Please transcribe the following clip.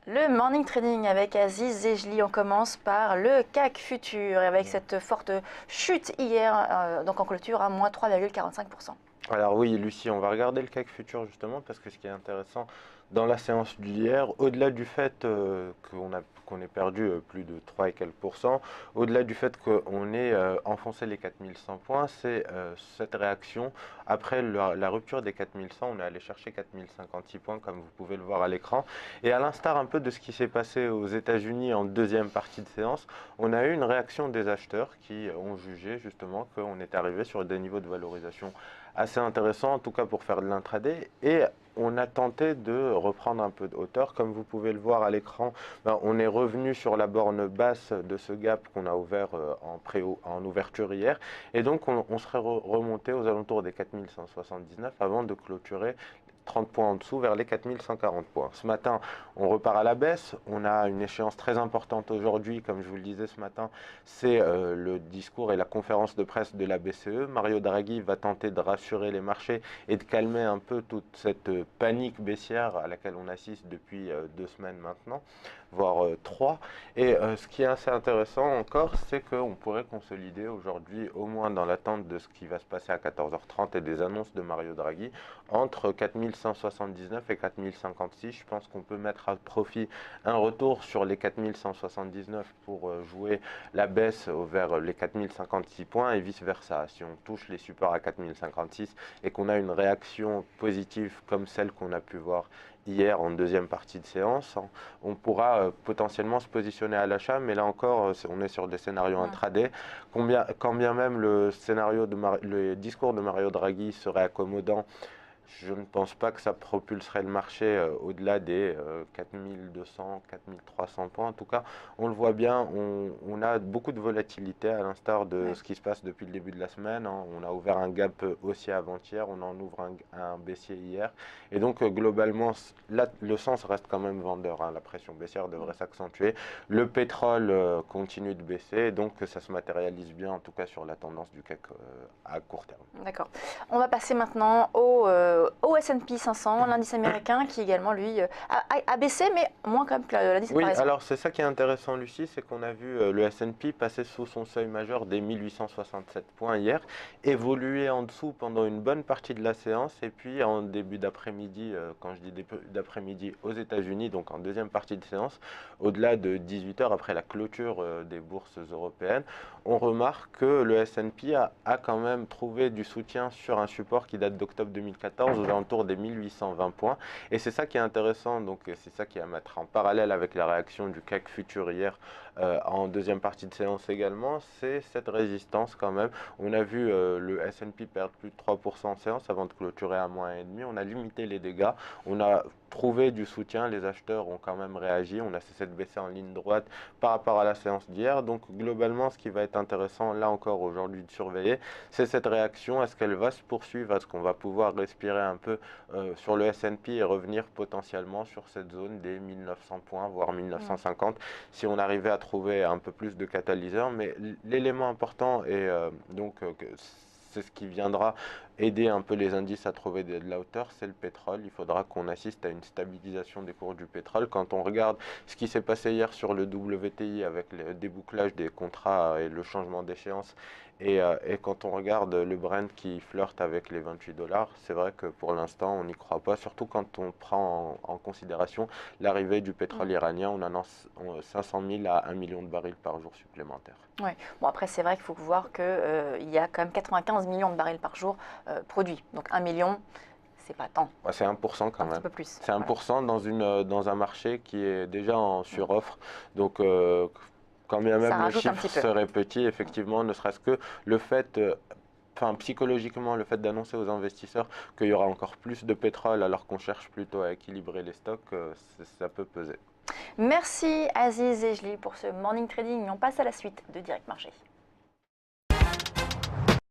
Le morning trading avec Aziz Zejli, on commence par le CAC futur et avec cette forte chute hier, donc en clôture à moins 3,45%. Alors oui, Lucie, on va regarder le CAC futur justement parce que ce qui est intéressant dans la séance d'hier, au-delà du fait qu'on ait perdu plus de 3 et quelques pourcents, au-delà du fait qu'on ait enfoncé les 4100 points, c'est cette réaction. Après la rupture des 4100, on est allé chercher 4056 points comme vous pouvez le voir à l'écran. Et à l'instar un peu de ce qui s'est passé aux États-Unis en deuxième partie de séance, on a eu une réaction des acheteurs qui ont jugé justement qu'on est arrivé sur des niveaux de valorisation assez intéressants, en tout cas pour faire de l'intraday. Et on a tenté de reprendre un peu de hauteur. Comme vous pouvez le voir à l'écran, on est revenu sur la borne basse de ce gap qu'on a ouvert en ouverture hier. Et donc, on serait remonté aux alentours des 4179 avant de clôturer 30 points en dessous vers les 4140 points. Ce matin, on repart à la baisse. On a une échéance très importante aujourd'hui, comme je vous le disais ce matin, c'est le discours et la conférence de presse de la BCE. Mario Draghi va tenter de rassurer les marchés et de calmer un peu toute cette panique baissière à laquelle on assiste depuis 2 semaines maintenant, voire 3. Et ce qui est assez intéressant encore, c'est qu'on pourrait consolider aujourd'hui, au moins dans l'attente de ce qui va se passer à 14h30 et des annonces de Mario Draghi, entre 4179 et 4056. Je pense qu'on peut mettre à profit un retour sur les 4179 pour jouer la baisse vers les 4056 points et vice versa. Si on touche les supports à 4056 et qu'on a une réaction positive comme celle qu'on a pu voir hier en deuxième partie de séance, on pourra potentiellement se positionner à l'achat, mais là encore, on est sur des scénarios intraday. Quand bien même le discours de Mario Draghi serait accommodant, je ne pense pas que ça propulserait le marché au-delà des 4200, 4300 points. En tout cas, on le voit bien, on a beaucoup de volatilité à l'instar de ce qui se passe depuis le début de la semaine. On a ouvert un gap haussier avant-hier, on en ouvre un baissier hier. Et donc, globalement, là, le sens reste quand même vendeur. La pression baissière devrait s'accentuer. Le pétrole continue de baisser, donc ça se matérialise bien, en tout cas, sur la tendance du CAC à court terme. D'accord. On va passer maintenant au S&P 500, l'indice américain qui également, lui, a baissé, mais moins quand même que l'indice de Oui, comparaison. alors c'est ça qui est intéressant, Lucie, c'est qu'on a vu le S&P passer sous son seuil majeur des 1867 points hier, évoluer en dessous pendant une bonne partie de la séance, et puis en début d'après-midi, quand je dis début d'après-midi aux États-Unis, donc en deuxième partie de séance, au-delà de 18 heures après la clôture des bourses européennes, on remarque que le S&P a quand même trouvé du soutien sur un support qui date d'octobre 2014 aux alentours des 1820 points, et c'est ça qui est intéressant, donc c'est ça qui est à mettre en parallèle avec la réaction du CAC futur hier en deuxième partie de séance également, c'est cette résistance quand même. On a vu le S&P perdre plus de 3% en séance avant de clôturer à moins 1,5. On a limité les dégâts, on a trouvé du soutien, les acheteurs ont quand même réagi, on a cessé de baisser en ligne droite par rapport à la séance d'hier. Donc globalement, ce qui va être intéressant là encore aujourd'hui de surveiller, c'est cette réaction. Est-ce qu'elle va se poursuivre? Est-ce qu'on va pouvoir respirer un peu sur le S&P et revenir potentiellement sur cette zone des 1900 points, voire 1950, si on arrivait à trouver un peu plus de catalyseurs? Mais l'élément important est c'est ce qui viendra aider un peu les indices à trouver de la hauteur, c'est le pétrole. Il faudra qu'on assiste à une stabilisation des cours du pétrole. Quand on regarde ce qui s'est passé hier sur le WTI avec le débouclage des contrats et le changement d'échéance, et quand on regarde le Brent qui flirte avec les 28 $, c'est vrai que pour l'instant on n'y croit pas, surtout quand on prend en considération l'arrivée du pétrole iranien. On annonce 500 000 à 1 million de barils par jour supplémentaires. Oui. Bon, après, c'est vrai qu'il faut voir qu'il y a quand même 95 millions de barils par jour produits. Donc 1 million, c'est pas tant. Ouais, c'est 1% quand Un petit même. peu plus. C'est 1% dans un marché qui est déjà en suroffre. Donc, quand bien Ça même le rajoute un chiffre petit peu. serait petit, effectivement, ne serait-ce que le fait, psychologiquement, le fait d'annoncer aux investisseurs qu'il y aura encore plus de pétrole alors qu'on cherche plutôt à équilibrer les stocks, ça peut peser. Merci Aziz Zejli pour ce morning trading. On passe à la suite de Direct Marché.